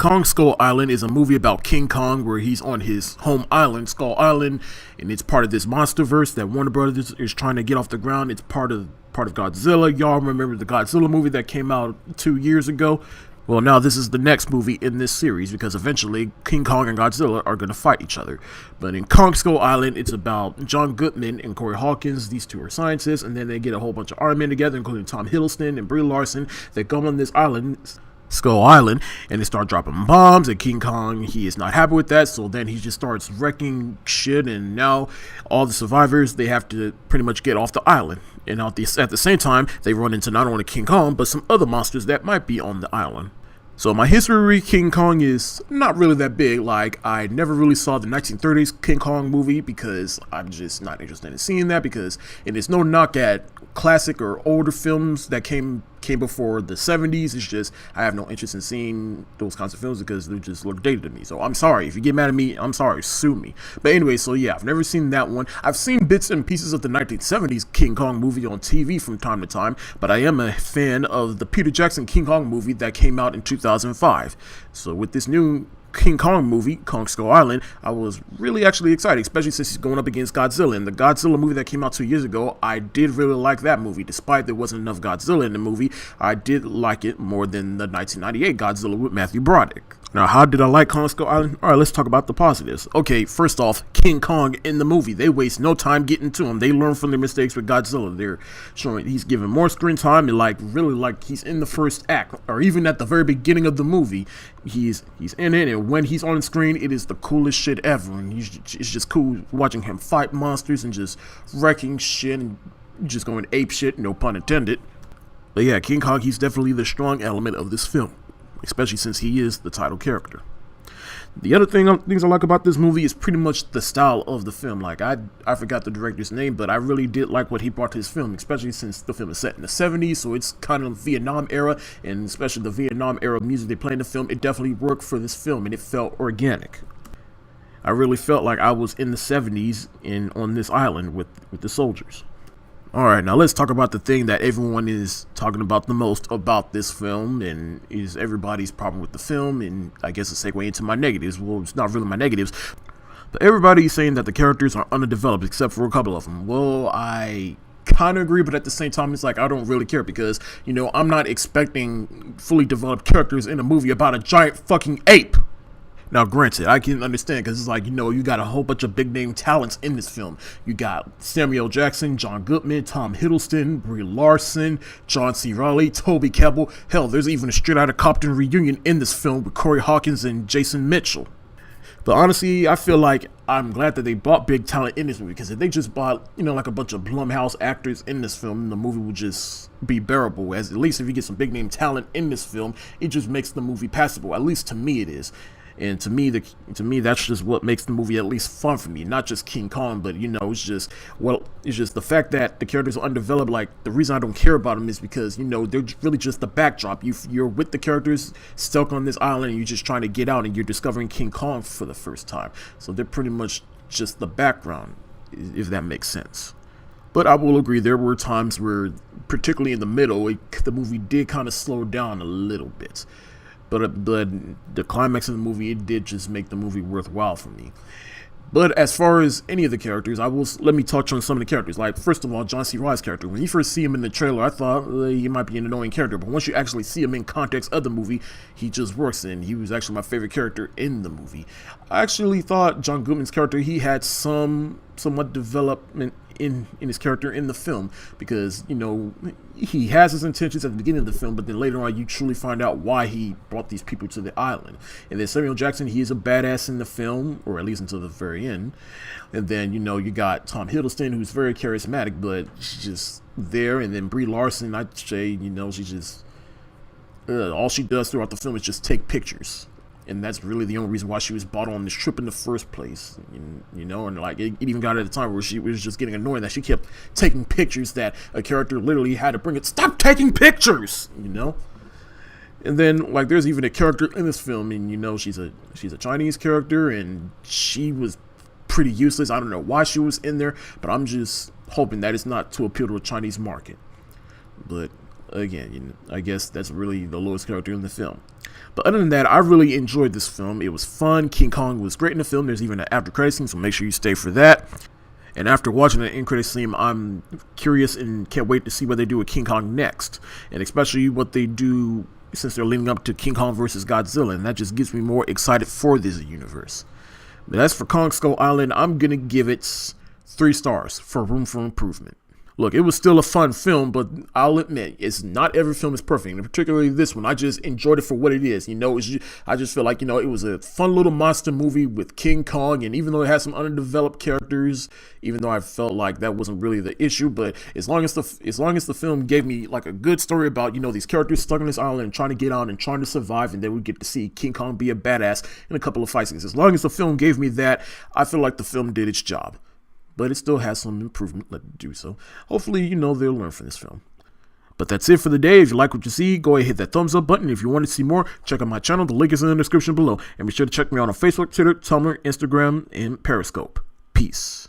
Kong Skull Island is a movie about King Kong where he's on his home island, Skull Island, and it's part of this monsterverse that Warner Brothers is trying to get off the ground. It's part of Godzilla. Y'all remember the Godzilla movie that came out 2 years ago? Well, now this is the next movie in this series because eventually King Kong and Godzilla are going to fight each other. But in Kong Skull Island, it's about John Goodman and Corey Hawkins. These two are scientists, and then they get a whole bunch of Iron Men together, including Tom Hiddleston and Brie Larson. They go on this island, Skull Island, and they start dropping bombs, and King Kong, he is not happy with that, so then he just starts wrecking shit, and now all the survivors, they have to pretty much get off the island. And at the same time, they run into not only King Kong, but some other monsters that might be on the island. So my history with King Kong is not really that big. Like, I never really saw the 1930s King Kong movie because I'm just not interested in seeing that, because it is no knock at classic or older films that came before the 70s. It's just I have no interest in seeing those kinds of films because they just look dated to me. So I'm sorry if you get mad at me. I'm sorry, sue me. But anyway, so yeah, I've never seen that one. I've seen bits and pieces of the 1970s King Kong movie on TV from time to time, but I am a fan of the Peter Jackson King Kong movie that came out in 2005. So with this new King Kong movie, Kong Skull Island, I was really actually excited, especially since he's going up against Godzilla. And the Godzilla movie that came out 2 years ago, I did really like that movie. Despite there wasn't enough Godzilla in the movie, I did like it more than the 1998 Godzilla with Matthew Broderick. Now, how did I like Kong Skull Island? Alright, let's talk about the positives. Okay, first off, King Kong in the movie, they waste no time getting to him. They learn from their mistakes with Godzilla. They're showing he's given more screen time, and really like he's in the first act, or even at the very beginning of the movie, he's in it, and when he's on the screen, it is the coolest shit ever, and it's just cool watching him fight monsters and just wrecking shit and just going ape shit, no pun intended. But yeah, King Kong, he's definitely the strong element of this film, especially since he is the title character. The other things I like about this movie is pretty much the style of the film. Like, I forgot the director's name, but I really did like what he brought to his film, especially since the film is set in the 70s, so it's kind of Vietnam era, and especially the Vietnam era music they play in the film, it definitely worked for this film, and it felt organic. I really felt like I was in the 70s on this island with the soldiers. Alright, now let's talk about the thing that everyone is talking about the most about this film, and is everybody's problem with the film, and I guess a segue into my negatives. Well, it's not really my negatives, but everybody's saying that the characters are underdeveloped except for a couple of them. Well, I kind of agree, but at the same time, it's like I don't really care because, you know, I'm not expecting fully developed characters in a movie about a giant fucking ape. Now, granted, I can understand because it's like, you know, you got a whole bunch of big name talents in this film. You got Samuel L. Jackson, John Goodman, Tom Hiddleston, Brie Larson, John C. Reilly, Toby Kebbell. Hell, there's even a Straight Outta Compton reunion in this film with Corey Hawkins and Jason Mitchell. But honestly, I feel like I'm glad that they brought big talent in this movie, because if they just brought, you know, like a bunch of Blumhouse actors in this film, the movie would just be bearable. As at least if you get some big name talent in this film, it just makes the movie passable. At least to me it is. And to me, that's just what makes the movie at least fun for me. Not just King Kong, but, you know, it's just the fact that the characters are undeveloped. Like, the reason I don't care about them is because, you know, they're really just the backdrop. You're with the characters stuck on this island, and you're just trying to get out, and you're discovering King Kong for the first time. So they're pretty much just the background, if that makes sense. But I will agree, there were times where, particularly in the middle, the movie did kind of slow down a little bit. But the climax of the movie, it did just make the movie worthwhile for me. But as far as any of the characters, let me touch on some of the characters. Like, first of all, John C. Reilly's character. When you first see him in the trailer, I thought he might be an annoying character. But once you actually see him in context of the movie, he just works, and he was actually my favorite character in the movie. I actually thought John Goodman's character, he had somewhat development in his character in the film, because, you know, he has his intentions at the beginning of the film, but then later on you truly find out why he brought these people to the island. And then Samuel Jackson, he is a badass in the film, or at least until the very end. And then, you know, you got Tom Hiddleston, who's very charismatic, but she's just there. And then Brie Larson, I'd say, you know, she's just all she does throughout the film is just take pictures. And that's really the only reason why she was brought on this trip in the first place, you know, and like it even got at a time where she was just getting annoyed that she kept taking pictures that a character literally had to bring it. Stop taking pictures, you know. And then, like, there's even a character in this film, and, you know, she's a Chinese character, and she was pretty useless. I don't know why she was in there, but I'm just hoping that it's not to appeal to a Chinese market. But Again, I guess that's really the lowest character in the film. But other than that, I really enjoyed this film. It was fun. King Kong was great in the film. There's even an after credit scene, so make sure you stay for that. And after watching the end credit scene, I'm curious and can't wait to see what they do with King Kong next, and especially what they do since they're leading up to King Kong versus Godzilla, and that just gets me more excited for this universe. But as for Kong Skull Island, I'm gonna give it 3 stars for room for improvement. Look, it was still a fun film, but I'll admit, it's not every film is perfect, and particularly this one. I just enjoyed it for what it is. I just feel like, it was a fun little monster movie with King Kong, and even though it had some underdeveloped characters, even though I felt like that wasn't really the issue, but as long as the film gave me like a good story about, these characters stuck on this island and trying to get out and trying to survive, and then we get to see King Kong be a badass in a couple of fight scenes. As long as the film gave me that, I feel like the film did its job. But it still has some improvement left to do, so hopefully, they'll learn from this film. But that's it for the day. If you like what you see, go ahead and hit that thumbs up button. If you want to see more, check out my channel. The link is in the description below. And be sure to check me out on Facebook, Twitter, Tumblr, Instagram, and Periscope. Peace.